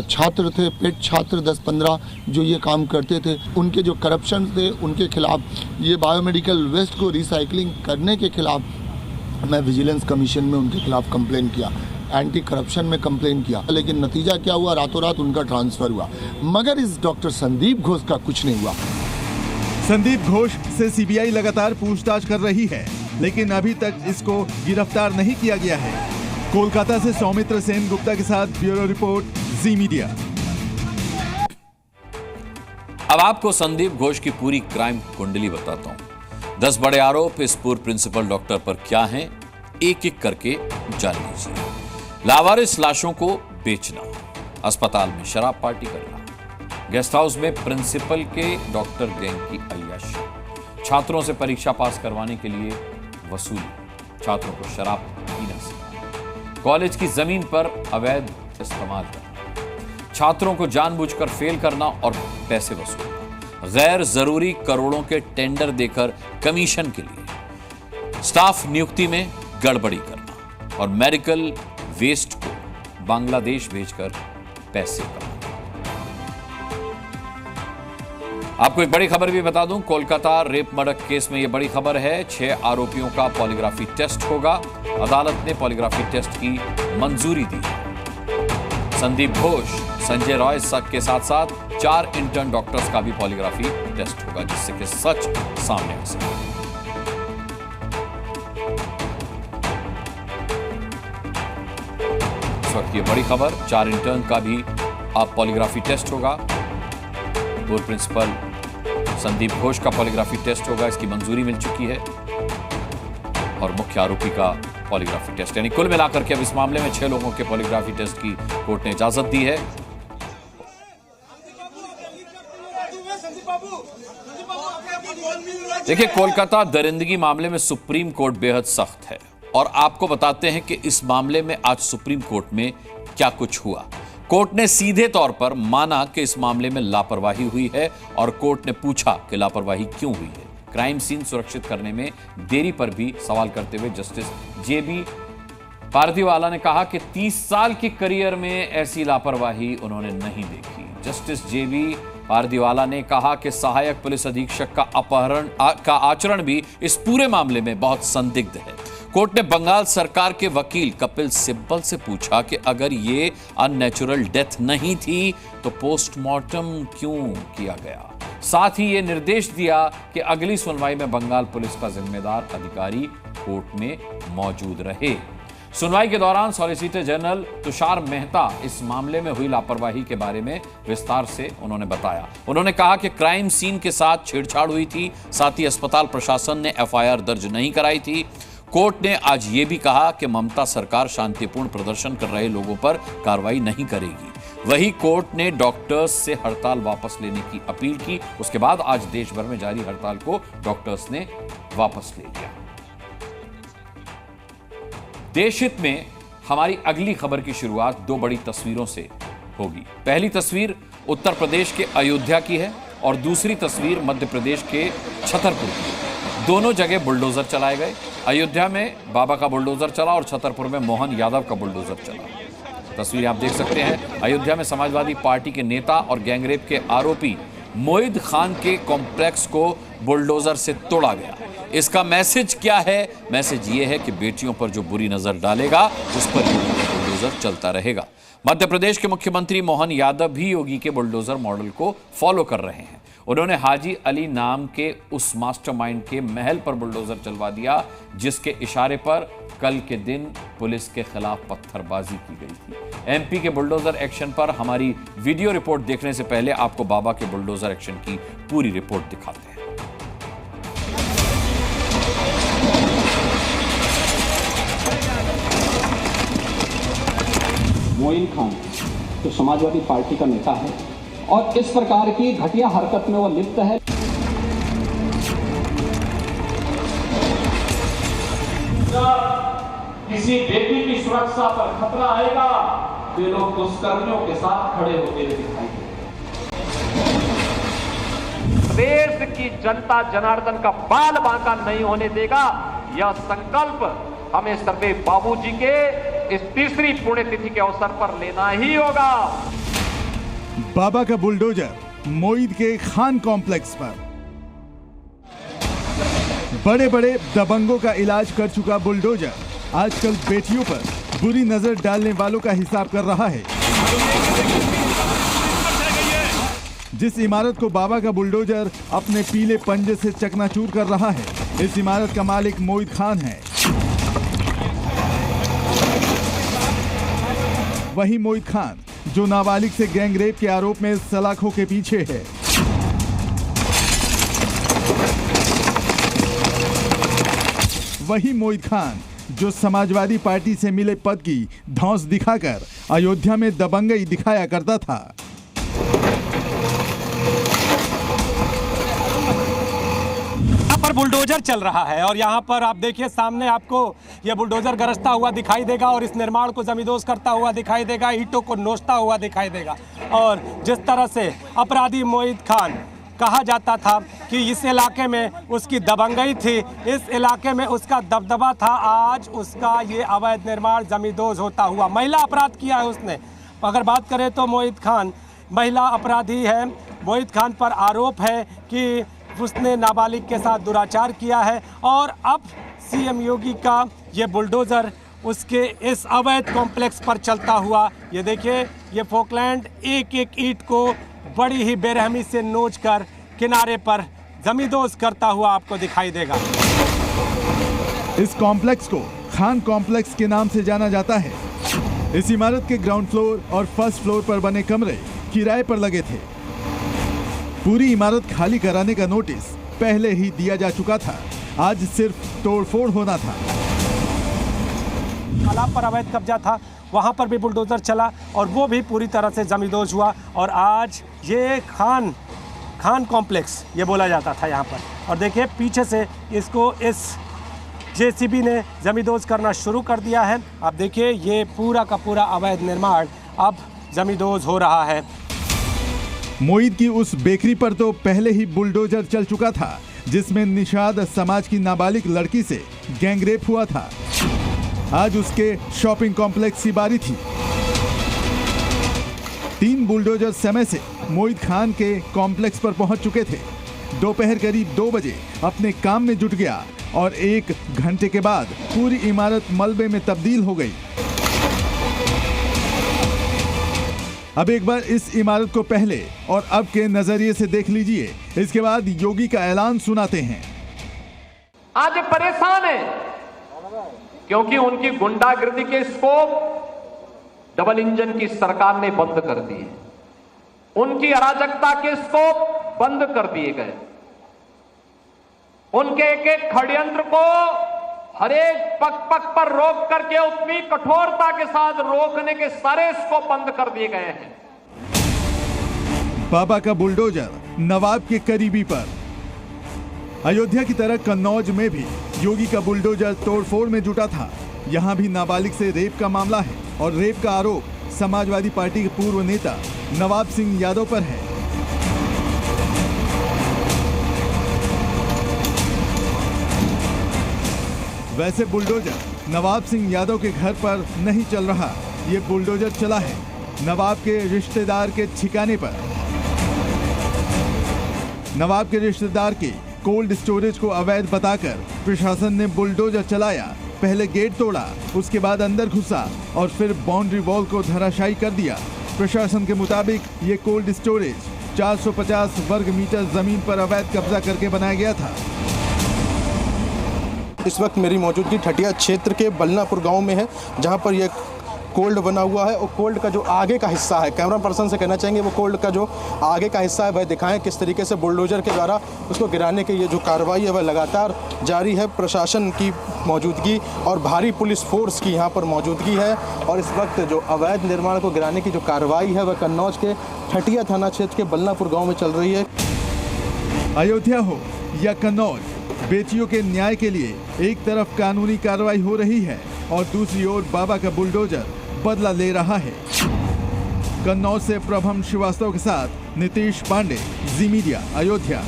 छात्र थे, पेट छात्र 10-15 जो ये काम करते थे, उनके जो करप्शन थे उनके खिलाफ, ये बायोमेडिकल वेस्ट को रिसाइकलिंग करने के खिलाफ मैं विजिलेंस कमीशन में उनके खिलाफ कंप्लेन किया, एंटी करप्शन में कंप्लेन किया, लेकिन नतीजा क्या हुआ, रातों रात उनका ट्रांसफर हुआ। मगर इस डॉक्टर संदीप घोष का कुछ नहीं हुआ। संदीप घोष से सीबीआई लगातार पूछताछ कर रही है लेकिन अभी तक इसको गिरफ्तार नहीं किया गया है। कोलकाता से सौमित्र सेन गुप्ता के साथ ब्यूरो रिपोर्ट, जी मीडिया। अब आपको संदीप घोष की पूरी क्राइम कुंडली बताता हूं। 10 बड़े आरोप इस पूर्व प्रिंसिपल डॉक्टर पर क्या हैं, एक एक करके जान लीजिए। लावारिस लाशों को बेचना, अस्पताल में शराब पार्टी करना, गेस्ट हाउस में प्रिंसिपल के डॉक्टर गैंग की अय्याशी, छात्रों से परीक्षा पास करवाने के लिए वसूली, छात्रों को शराब पीना सिखाना, कॉलेज की जमीन पर अवैध इस्तेमाल करना, छात्रों को जानबूझकर फेल करना और पैसे वसूलना, गैर जरूरी करोड़ों के टेंडर देकर कमीशन के लिए स्टाफ नियुक्ति में गड़बड़ी करना और मेडिकल वेस्ट को बांग्लादेश भेजकर पैसे कमाना। आपको एक बड़ी खबर भी बता दूं, कोलकाता रेप मर्डर केस में यह बड़ी खबर है। 6 आरोपियों का पॉलीग्राफी टेस्ट होगा। अदालत ने पॉलीग्राफी टेस्ट की मंजूरी दी। संदीप घोष, संजय रॉय के साथ साथ 4 इंटर्न डॉक्टर्स का भी पॉलीग्राफी टेस्ट होगा जिससे कि सच सामने आ सके। इस वक्त ये बड़ी खबर, 4 इंटर्न का भी अब पॉलीग्राफी टेस्ट होगा। पूर्व प्रिंसिपल संदीप घोष का पॉलीग्राफी टेस्ट होगा, इसकी मंजूरी मिल चुकी है, और मुख्य आरोपी का पॉलीग्राफी टेस्ट, यानी कुल मिलाकर के अब इस मामले में 6 लोगों के पॉलीग्राफी टेस्ट की कोर्ट ने इजाजत दी है। देखिए, कोलकाता दरिंदगी मामले में सुप्रीम कोर्ट बेहद सख्त है और आपको बताते हैं कि इस मामले में आज सुप्रीम कोर्ट में क्या कुछ हुआ। कोर्ट ने सीधे तौर पर माना कि इस मामले में लापरवाही हुई है और कोर्ट ने पूछा कि लापरवाही क्यों हुई है। क्राइम सीन सुरक्षित करने में देरी पर भी सवाल करते हुए जस्टिस जेबी पारदीवाला ने कहा कि 30 साल के करियर में ऐसी लापरवाही उन्होंने नहीं देखी। जस्टिस जेबी पारदीवाला ने कहा कि सहायक पुलिस अधीक्षक का आचरण भी इस पूरे मामले में बहुत संदिग्ध है। कोर्ट ने बंगाल सरकार के वकील कपिल सिब्बल से पूछा कि अगर ये अननेचुरल डेथ नहीं थी तो पोस्टमार्टम क्यों किया गया। साथ ही ये निर्देश दिया कि अगली सुनवाई में बंगाल पुलिस का जिम्मेदार अधिकारी कोर्ट में मौजूद रहे। सुनवाई के दौरान सॉलिसिटर जनरल तुषार मेहता इस मामले में हुई लापरवाही के बारे में विस्तार से उन्होंने बताया। उन्होंने कहा कि क्राइम सीन के साथ छेड़छाड़ हुई थी, साथ ही अस्पताल प्रशासन ने एफआईआर दर्ज नहीं कराई थी। कोर्ट ने आज ये भी कहा कि ममता सरकार शांतिपूर्ण प्रदर्शन कर रहे लोगों पर कार्रवाई नहीं करेगी। वही कोर्ट ने डॉक्टर्स से हड़ताल वापस लेने की अपील की। उसके बाद आज देश भर में जारी हड़ताल को डॉक्टर्स ने वापस ले लिया। देशहित में हमारी अगली खबर की शुरुआत दो बड़ी तस्वीरों से होगी। पहली तस्वीर उत्तर प्रदेश के अयोध्या की है और दूसरी तस्वीर मध्य प्रदेश के छतरपुर की। दोनों जगह बुलडोजर चलाए गए। अयोध्या में बाबा का बुलडोजर चला और छतरपुर में मोहन यादव का बुलडोजर चला। तस्वीर आप देख सकते हैं। अयोध्या में समाजवादी पार्टी के नेता और गैंगरेप के आरोपी मोईद खान के कॉम्प्लेक्स को बुलडोजर से तोड़ा गया। इसका मैसेज क्या है? मैसेज ये है कि बेटियों पर जो बुरी नजर डालेगा उस पर बुलडोजर चलता रहेगा। मध्य प्रदेश के मुख्यमंत्री मोहन यादव भी योगी के बुलडोजर मॉडल को फॉलो कर रहे हैं। उन्होंने हाजी अली नाम के उस मास्टरमाइंड के महल पर बुलडोजर चलवा दिया जिसके इशारे पर कल के दिन पुलिस के खिलाफ पत्थरबाजी की गई थी। एमपी के बुलडोजर एक्शन पर हमारी वीडियो रिपोर्ट देखने से पहले आपको बाबा के बुलडोजर एक्शन की पूरी रिपोर्ट दिखाते हैं। मोईन खान जो समाजवादी पार्टी का नेता है और इस प्रकार की घटिया हरकत में वो लिप्त है। किसी बेटी की सुरक्षा पर खतरा आएगा वे लोग दुष्कर्मियों के साथ खड़े होते हुए दिखाई देते। देश की जनता जनार्दन का बाल बांका नहीं होने देगा। यह संकल्प हमें सर्वे बाबूजी के इस तीसरी पुण्यतिथि के अवसर पर लेना ही होगा। बाबा का बुलडोजर मोईद के खान कॉम्प्लेक्स पर बड़े बड़े दबंगों का इलाज कर चुका बुलडोजर आजकल बेटियों पर बुरी नजर डालने वालों का हिसाब कर रहा है। जिस इमारत को बाबा का बुलडोजर अपने पीले पंजे से चकनाचूर कर रहा है, इस इमारत का मालिक मोईद खान है। वही मोईद खान जो नाबालिग से गैंगरेप के आरोप में सलाखों के पीछे है। वही मोईद खान जो समाजवादी पार्टी से मिले पद की धौंस दिखाकर अयोध्या में दबंगई दिखाया करता था। पर बुलडोजर चल रहा है और यहाँ पर आप देखिए सामने आपको ये बुलडोजर गरजता हुआ दिखाई देगा और इस निर्माण को जमींदोज करता हुआ दिखाई देगा, ईंटों को नोचता हुआ दिखाई देगा। और जिस तरह से अपराधी मोईद खान कहा जाता था कि इस इलाके में उसकी दबंगई थी, इस इलाके में उसका दबदबा था, आज उसका ये अवैध निर्माण जमींदोज होता हुआ। महिला अपराध किया है उसने। अगर बात करें तो मोईद खान महिला अपराधी है। मोईद खान पर आरोप है कि उसने नाबालिग के साथ दुराचार किया है और अब सीएम योगी का ये बुलडोजर उसके इस अवैध कॉम्प्लेक्स पर चलता हुआ, ये देखिए ये फोकलैंड एक एक ईंट को बड़ी ही बेरहमी से नोचकर किनारे पर जमींदोज करता हुआ आपको दिखाई देगा। इस कॉम्प्लेक्स को खान कॉम्प्लेक्स के नाम से जाना जाता है। इस इमारत के ग्राउंड फ्लोर और फर्स्ट फ्लोर पर बने कमरे किराए पर लगे थे। पूरी इमारत खाली कराने का नोटिस पहले ही दिया जा चुका था, आज सिर्फ तोड़फोड़ होना था। तालाब पर अवैध कब्जा था, वहाँ पर भी बुलडोजर चला और वो भी पूरी तरह से जमींदोज हुआ। और आज ये खान कॉम्प्लेक्स ये बोला जाता था यहाँ पर। और देखिए पीछे से इसको इस जेसीबी ने जमींदोज करना शुरू कर दिया है। अब देखिए ये पूरा का पूरा अवैध निर्माण अब जमींदोज हो रहा है। मोईद की उस बेकरी पर तो पहले ही बुलडोजर चल चुका था, जिसमें निषाद समाज की नाबालिग लड़की से गैंगरेप हुआ था। आज उसके शॉपिंग कॉम्प्लेक्स की बारी थी। 3 बुलडोजर समय से मोईद खान के कॉम्प्लेक्स पर पहुंच चुके थे। दोपहर करीब 2 बजे अपने काम में जुट गया और 1 घंटे के बाद पूरी इमारत मलबे में तब्दील हो गई। अब एक बार इस इमारत को पहले और अब के नजरिए से देख लीजिए। इसके बाद योगी का ऐलान सुनाते हैं। आज परेशान है क्योंकि उनकी गुंडागर्दी के स्कोप डबल इंजन की सरकार ने बंद कर दिए। उनकी अराजकता के स्कोप बंद कर दिए गए। उनके एक एक षड्यंत्र को हर एक पग पर रोक करके उतनी कठोरता के साथ रोकने के सारे स्कोप बंद कर दिए गए हैं। बाबा का बुलडोजर नवाब के करीबी पर। अयोध्या की तरह कन्नौज में भी योगी का बुलडोजर तोड़फोड़ में जुटा था। यहां भी नाबालिग से रेप का मामला है और रेप का आरोप समाजवादी पार्टी के पूर्व नेता नवाब सिंह यादव पर है। वैसे बुलडोजर नवाब सिंह यादव के घर पर नहीं चल रहा, ये बुलडोजर चला है नवाब के रिश्तेदार के ठिकाने पर। नवाब के रिश्तेदार के कोल्ड स्टोरेज को अवैध बताकर प्रशासन ने बुलडोजर चलाया। पहले गेट तोड़ा, उसके बाद अंदर घुसा और फिर बाउंड्री वॉल को धराशायी कर दिया। प्रशासन के मुताबिक ये कोल्ड स्टोरेज 450 वर्ग मीटर जमीन पर अवैध कब्जा करके बनाया गया था। इस वक्त मेरी मौजूदगी ठटिया क्षेत्र के बलनापुर गांव में है, जहां पर यह कोल्ड बना हुआ है और कोल्ड का जो आगे का हिस्सा है, कैमरा पर्सन से कहना चाहेंगे वो कोल्ड का जो आगे का हिस्सा है वह दिखाएं किस तरीके से बुलडोजर के द्वारा उसको गिराने की ये जो कार्रवाई है वह लगातार जारी है। प्रशासन की मौजूदगी और भारी पुलिस फोर्स की यहाँ पर मौजूदगी है और इस वक्त जो अवैध निर्माण को गिराने की जो कार्रवाई है वह कन्नौज के ठटिया थाना क्षेत्र के बलनापुर गाँव में चल रही है। अयोध्या हो या कन्नौज, बेटियों के न्याय के लिए एक तरफ कानूनी कार्रवाई हो रही है और दूसरी ओर बाबा का बुलडोजर बदला ले रहा है। कन्नौज से प्रभम श्रीवास्तव के साथ नीतीश पांडे, जी मीडिया, अयोध्या।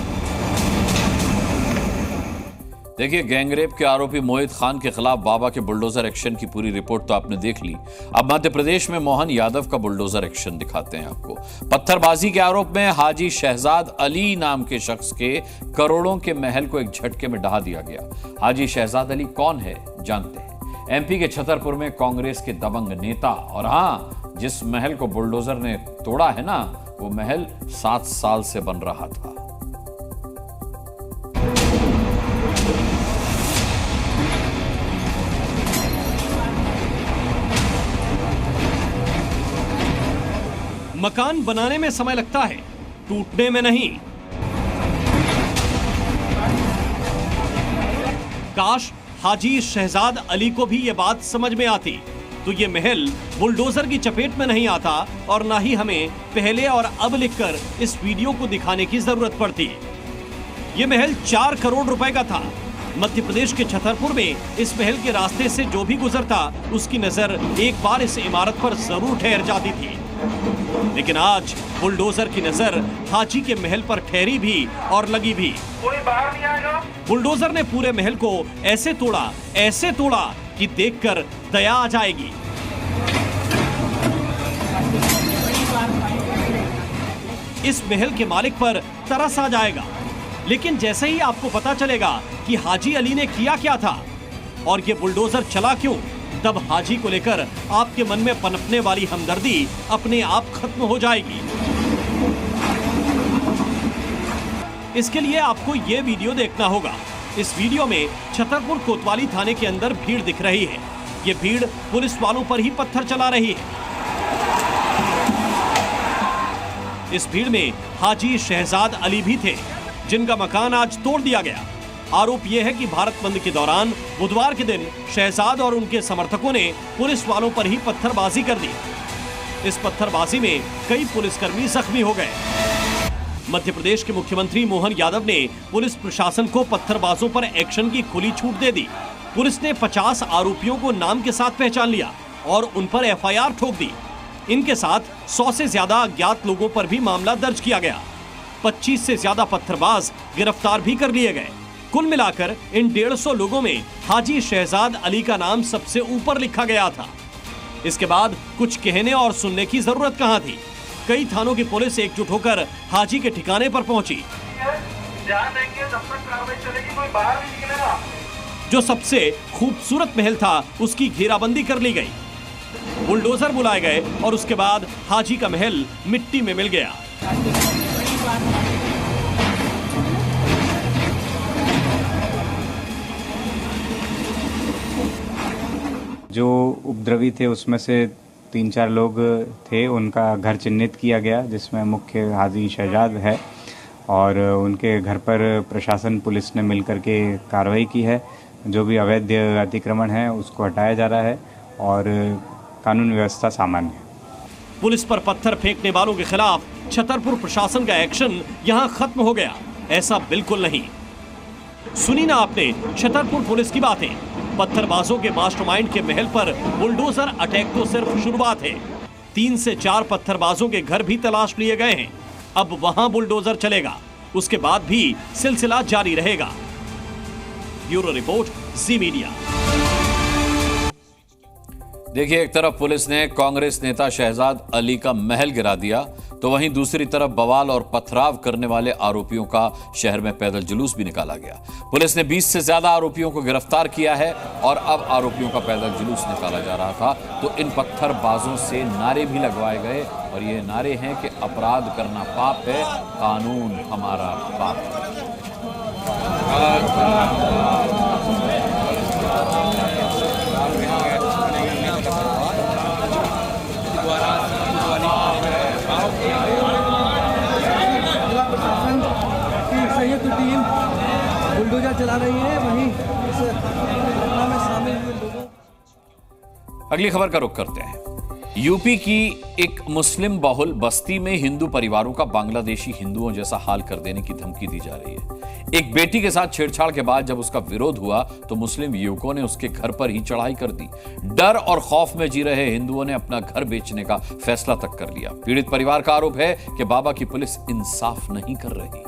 देखिए, गैंगरेप के आरोपी मोहित खान के खिलाफ बाबा के बुलडोजर एक्शन की पूरी रिपोर्ट तो आपने देख ली। अब मध्य प्रदेश में मोहन यादव का बुलडोजर एक्शन दिखाते हैं आपको। पत्थरबाजी के आरोप में हाजी शहजाद अली नाम के शख्स के करोड़ों के महल को एक झटके में ढहा दिया गया। हाजी शहजाद अली कौन है, जानते हैं। एमपी के छतरपुर में कांग्रेस के दबंग नेता, और हां, जिस महल को बुलडोजर ने तोड़ा है ना, वो महल 7 साल से बन रहा था। मकान बनाने में समय लगता है, टूटने में नहीं। काश हाजी शहजाद अली को भी ये बात समझ में आती तो ये महल बुलडोजर की चपेट में नहीं आता और ना ही हमें पहले और अब लिखकर इस वीडियो को दिखाने की जरूरत पड़ती। ये महल 4 करोड़ रुपए का था। मध्य प्रदेश के छतरपुर में इस महल के रास्ते से जो भी गुजरता उसकी नजर एक बार इस इमारत पर जरूर ठहर जाती थी। लेकिन आज बुलडोजर की नजर हाजी के महल पर ठहरी भी और लगी भी। कोई बाहर नहीं आएगा। बुलडोजर ने पूरे महल को ऐसे तोड़ा कि देखकर दया आ जाएगी। इस महल के मालिक पर तरस आ जाएगा। लेकिन जैसे ही आपको पता चलेगा कि हाजी अली ने किया क्या था और ये बुलडोजर चला क्यों, तब हाजी को लेकर आपके मन में पनपने वाली हमदर्दी अपने आप खत्म हो जाएगी। इसके लिए आपको ये वीडियो देखना होगा। इस वीडियो में छतरपुर कोतवाली थाने के अंदर भीड़ दिख रही है। ये भीड़ पुलिस वालों पर ही पत्थर चला रही है। इस भीड़ में हाजी शहजाद अली भी थे, जिनका मकान आज तोड़ दिया गया। आरोप यह है कि भारत बंद के दौरान बुधवार के दिन शहजाद और उनके समर्थकों ने पुलिस वालों पर ही पत्थरबाजी कर दी। इस पत्थरबाजी में कई पुलिसकर्मी जख्मी हो गए। मध्य प्रदेश के मुख्यमंत्री मोहन यादव ने पुलिस प्रशासन को पत्थरबाजों पर एक्शन की खुली छूट दे दी। पुलिस ने 50 आरोपियों को नाम के साथ पहचान लिया और उन पर FIR ठोक दी। इनके साथ 100 से ज्यादा अज्ञात लोगों पर भी मामला दर्ज किया गया। 25 से ज्यादा पत्थरबाज गिरफ्तार भी कर लिए गए। कुल मिलाकर इन 150 लोगों में हाजी शहजाद अली का नाम सबसे ऊपर लिखा गया था। इसके बाद कुछ कहने और सुनने की जरूरत कहां थी। कई थानों की पुलिस एकजुट होकर हाजी के ठिकाने पर पहुंची। जो सबसे खूबसूरत महल था उसकी घेराबंदी कर ली गई। बुलडोजर बुलाए गए और उसके बाद हाजी का महल मिट्टी में मिल गया। जो उपद्रवी थे उसमें से 3-4 लोग थे, उनका घर चिन्हित किया गया, जिसमें मुख्य हाजी शहजाद है और उनके घर पर प्रशासन पुलिस ने मिलकर के कार्रवाई की है। जो भी अवैध अतिक्रमण है उसको हटाया जा रहा है और कानून व्यवस्था सामान्य है। पुलिस पर पत्थर फेंकने वालों के खिलाफ छतरपुर प्रशासन का एक्शन यहां खत्म हो गया, ऐसा बिल्कुल नहीं। सुनी ना आपने छतरपुर पुलिस की बातें। पत्थरबाजों के मास्टरमाइंड के महल पर बुलडोजर अटैक तो सिर्फ शुरुआत है। 3 से 4 पत्थरबाजों के घर भी तलाश लिए गए हैं। अब वहां बुलडोजर चलेगा, उसके बाद भी सिलसिला जारी रहेगा। ब्यूरो रिपोर्ट, जी मीडिया। देखिए, एक तरफ पुलिस ने कांग्रेस नेता शहजाद अली का महल गिरा दिया, तो वहीं दूसरी तरफ बवाल और पथराव करने वाले आरोपियों का शहर में पैदल जुलूस भी निकाला गया। पुलिस ने 20 से ज्यादा आरोपियों को गिरफ्तार किया है और अब आरोपियों का पैदल जुलूस निकाला जा रहा था तो इन पत्थरबाजों से नारे भी लगवाए गए और ये नारे हैं कि अपराध करना पाप है, कानून हमारा बाप है। संयुक्त टीम बुलडोजर चला रही है, वहीं इस घटना में शामिल हुए लोगों। अगली खबर का रुख करते हैं। यूपी की एक मुस्लिम बहुल बस्ती में हिंदू परिवारों का बांग्लादेशी हिंदुओं जैसा हाल कर देने की धमकी दी जा रही है। एक बेटी के साथ छेड़छाड़ के बाद जब उसका विरोध हुआ तो मुस्लिम युवकों ने उसके घर पर ही चढ़ाई कर दी। डर और खौफ में जी रहे हिंदुओं ने अपना घर बेचने का फैसला तक कर लिया। पीड़ित परिवार का आरोप है कि बाबा की पुलिस इंसाफ नहीं कर रही।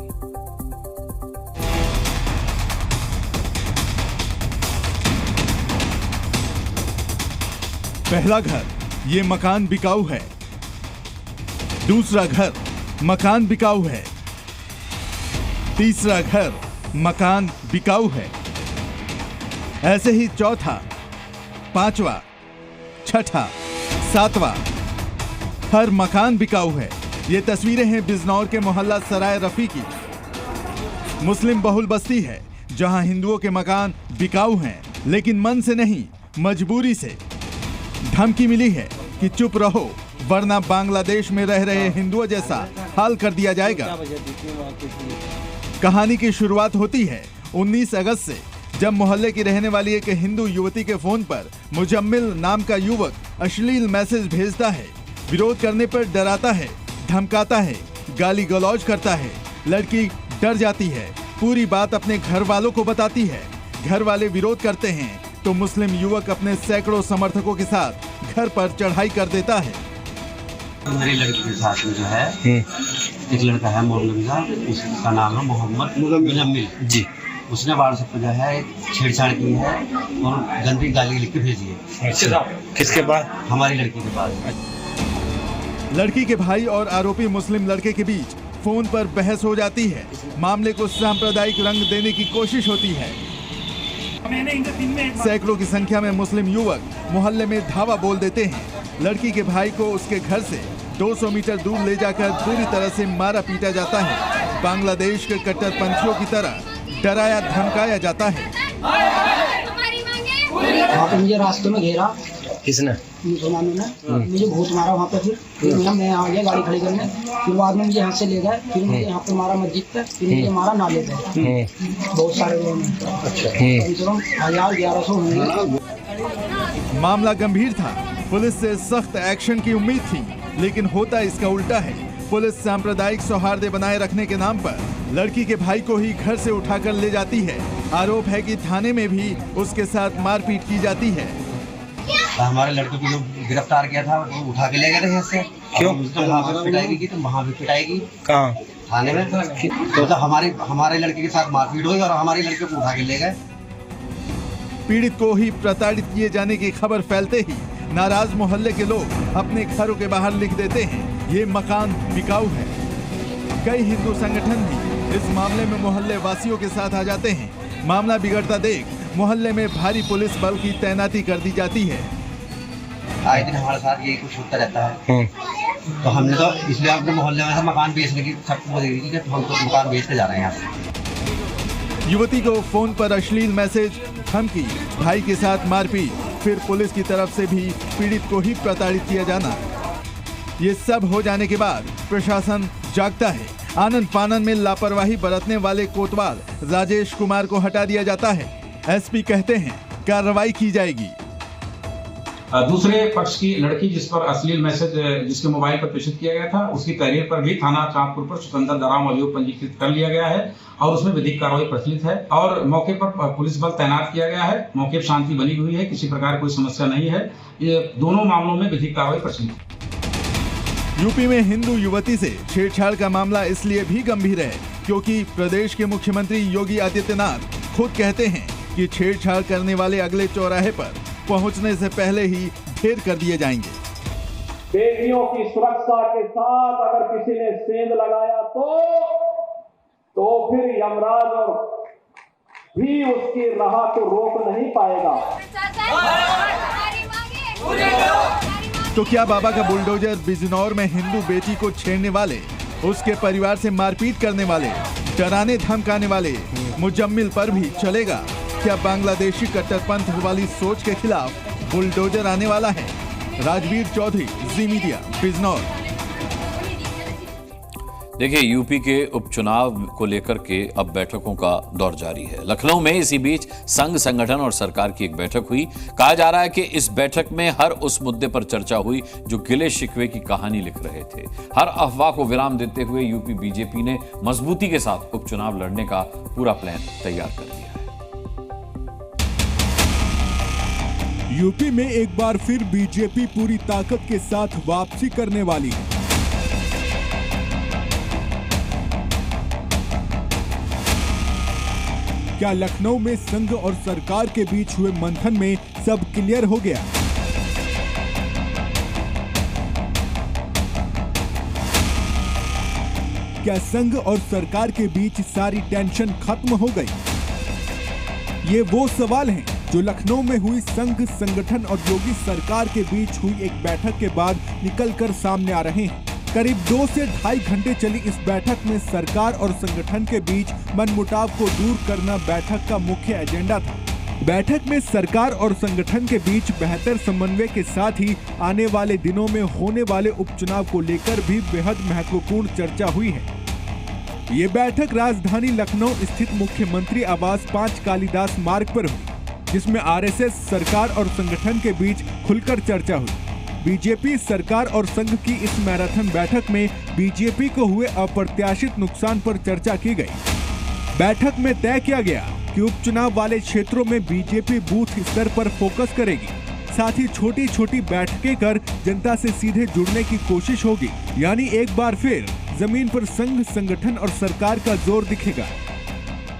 पहला घर, ये मकान बिकाऊ है। दूसरा घर, मकान बिकाऊ है। तीसरा घर, मकान बिकाऊ है। ऐसे ही चौथा, पांचवा, छठा, सातवां, हर मकान बिकाऊ है। ये तस्वीरें हैं बिजनौर के मोहल्ला सराय रफी की। मुस्लिम बहुल बस्ती है जहां हिंदुओं के मकान बिकाऊ हैं, लेकिन मन से नहीं, मजबूरी से। धमकी मिली है कि चुप रहो वरना बांग्लादेश में रह रहे हिंदुओं जैसा हाल कर दिया जाएगा। कहानी की शुरुआत होती है 19 अगस्त से, जब मोहल्ले की रहने वाली एक हिंदू युवती के फोन पर मुजम्मिल नाम का युवक अश्लील मैसेज भेजता है। विरोध करने पर डराता है, धमकाता है, गाली गलौज करता है। लड़की डर जाती है, पूरी बात अपने घर वालों को बताती है। घर वाले विरोध करते हैं तो मुस्लिम युवक अपने सैकड़ों समर्थकों के साथ घर पर चढ़ाई कर देता है। मेरी लड़की के साथ में जो है एक लड़का है मोहम्मद, उसका नाम है मोहम्मद मुजम्मिल जी। उसने व्हाट्सएप पर जो है छेड़छाड़ की है और गंदी गाली लिख के भेजी है। किसके पास? हमारी लड़की के पास। लड़की के भाई और आरोपी मुस्लिम लड़के के बीच फोन पर बहस हो जाती है। मामले को सांप्रदायिक रंग देने की कोशिश होती है। सैकड़ों की संख्या में मुस्लिम युवक मोहल्ले में धावा बोल देते हैं। लड़की के भाई को उसके घर से 200 मीटर दूर ले जाकर पूरी तरह से मारा पीटा जाता है। बांग्लादेश के कट्टरपंथियों की तरह डराया धमकाया जाता है। वहाँ पे मुझे रास्ते में घेरा। किसने? मुसलमानों ने मुझे बहुत मारा वहाँ पे। फिर मैं आ गया गाड़ी खड़ी करने। फिर बाद में मुझे यहाँ से ले गए। फिर मुझे यहाँ पे मारा मस्जिद पे। फिर मुझे मारा नाले पे। बहुत सारे लोगों ने। अच्छा। कम से कम 1000-1100 होंगे। मामला गंभीर था। पुलिस से सख्त एक्शन की उम्मीद थी, लेकिन होता इसका उल्टा है। पुलिस सांप्रदायिक सौहार्द बनाए रखने के नाम पर लड़की के भाई को ही घर से उठाकर ले जाती है। आरोप है कि थाने में भी उसके साथ मारपीट की जाती है। हमारे लड़के को जो गिरफ्तार किया था वो उठा के ले गए थे यहाँ से। क्यों? वहाँ पर पिटाई की तो वहाँ भी पिटाई की। कहाँ? थाने में। तो हमारे लड़के के साथ मारपीट हुई और हमारे लड़के को उठा के ले गए। पीड़ित को ही प्रताड़ित किए जाने की खबर फैलते ही नाराज मोहल्ले के लोग अपने घरों के बाहर लिख देते हैं, ये मकान बिकाऊ है। कई हिंदू संगठन भी इस मामले में मोहल्ले वासियों के साथ आ जाते हैं। मामला बिगड़ता देख मोहल्ले में भारी पुलिस बल की तैनाती कर दी जाती है। आए दिन हमारे साथ यही कुछ होता रहता है, तो हमने तो इसलिए अपने मोहल्ले में मकान बेचने की शर्त दे दी कि हम तो मकान बेच के जा रहे हैं यहाँ से। युवती को फोन पर अश्लील मैसेज, धमकी, भाई के साथ मारपीट, फिर पुलिस की तरफ से भी पीड़ित को ही प्रताड़ित किया जाना। ये सब हो जाने के बाद प्रशासन जागता है। आनंद फानन में लापरवाही बरतने वाले कोतवाल राजेश कुमार को हटा दिया जाता है। एसपी कहते हैं कार्रवाई की जाएगी। दूसरे पक्ष की लड़की जिस पर अश्लील मैसेज जिसके मोबाइल पर प्रेषित किया गया था, उसकी तहरीर पर भी थाना चांदपुर पर स्वतंत्र दराम अभियोग पंजीकृत कर लिया गया है और उसमें विधिक कार्रवाई प्रचलित है और मौके पर पुलिस बल तैनात किया गया है। मौके पर शांति बनी हुई है, किसी प्रकार कोई समस्या नहीं है। ये दोनों मामलों में विधिक कार्रवाई प्रचलित है। यूपी में हिंदू युवती से छेड़छाड़ का मामला इसलिए भी गंभीर है क्योंकि प्रदेश के मुख्यमंत्री योगी आदित्यनाथ खुद कहते हैं कि छेड़छाड़ करने वाले अगले चौराहे पर पहुंचने से पहले ही ढेर कर दिए जाएंगे। बेटियों की सुरक्षा के साथ अगर किसी ने सेंध लगाया तो फिर यमराज और भी उसकी राह को रोक नहीं पाएगा। तो क्या बाबा का बुलडोजर बिजनौर में हिंदू बेटी को छेड़ने वाले, उसके परिवार से मारपीट करने वाले, डराने धमकाने वाले मुजम्मिल पर भी चलेगा? क्या बांग्लादेशी कट्टरपंथ वाली सोच के खिलाफ बुलडोजर आने वाला है? राजवीर चौधरी, जी मीडिया, बिजनौर। देखिए, यूपी के उपचुनाव को लेकर के अब बैठकों का दौर जारी है। लखनऊ में इसी बीच संघ संगठन और सरकार की एक बैठक हुई। कहा जा रहा है कि इस बैठक में हर उस मुद्दे पर चर्चा हुई जो गिले शिकवे की कहानी लिख रहे थे। हर अफवाह को विराम देते हुए यूपी बीजेपी ने मजबूती के साथ उपचुनाव लड़ने का पूरा प्लान तैयार कर दिया है। यूपी में एक बार फिर बीजेपी पूरी ताकत के साथ वापसी करने वाली है। क्या लखनऊ में संघ और सरकार के बीच हुए मंथन में सब क्लियर हो गया? क्या संघ और सरकार के बीच सारी टेंशन खत्म हो गई? ये वो सवाल हैं जो लखनऊ में हुई संघ संगठन और योगी सरकार के बीच हुई एक बैठक के बाद निकलकर सामने आ रहे हैं। करीब 2 से ढाई घंटे चली इस बैठक में सरकार और संगठन के बीच मनमुटाव को दूर करना बैठक का मुख्य एजेंडा था। बैठक में सरकार और संगठन के बीच बेहतर समन्वय के साथ ही आने वाले दिनों में होने वाले उपचुनाव को लेकर भी बेहद महत्वपूर्ण चर्चा हुई है। ये बैठक राजधानी लखनऊ स्थित मुख्यमंत्री आवास 5 कालिदास मार्ग पर हुई, जिसमें आरएसएस, सरकार और संगठन के बीच खुलकर चर्चा हुई। बीजेपी, सरकार और संघ की इस मैराथन बैठक में बीजेपी को हुए अप्रत्याशित नुकसान पर चर्चा की गई। बैठक में तय किया गया कि उपचुनाव वाले क्षेत्रों में बीजेपी बूथ स्तर पर फोकस करेगी, साथ ही छोटी छोटी बैठकें कर जनता से सीधे जुड़ने की कोशिश होगी। यानी एक बार फिर जमीन पर संघ, संगठन और सरकार का जोर दिखेगा।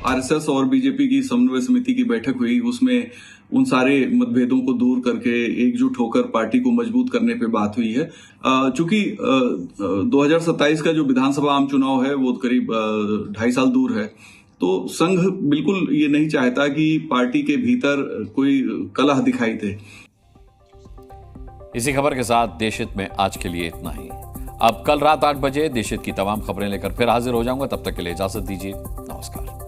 आरएसएस और बीजेपी की समन्वय समिति की बैठक हुई, उसमें उन सारे मतभेदों को दूर करके एकजुट होकर पार्टी को मजबूत करने पे बात हुई है। चूंकि 2027 का जो विधानसभा आम चुनाव है वो करीब 2.5 साल दूर है, तो संघ बिल्कुल ये नहीं चाहता कि पार्टी के भीतर कोई कलह दिखाई दे। इसी खबर के साथ देशहित में आज के लिए इतना ही। अब कल रात 8 बजे देशहित की तमाम खबरें लेकर फिर हाजिर हो जाऊंगा। तब तक के लिए इजाजत दीजिए। नमस्कार।